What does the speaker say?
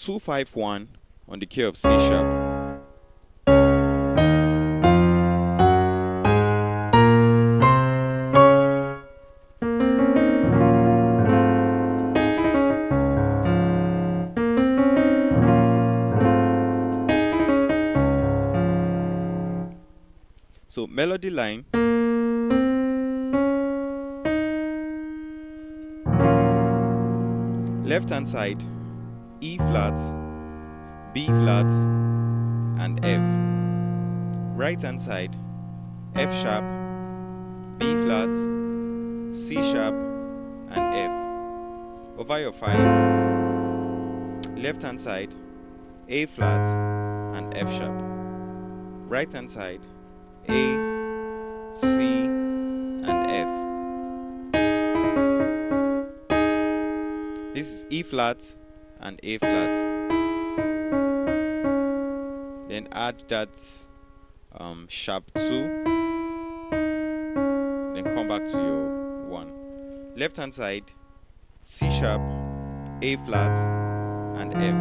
251 on the key of C sharp. So melody line, left hand side E flat, B flat and F. Right hand side F sharp, B flat, C sharp and F. Over your 5, left hand side A flat and F sharp. Right hand side A, C and F. This is E flat and A flat. Then add that sharp 2. Then come back to your 1. Left hand side C sharp, A flat and F.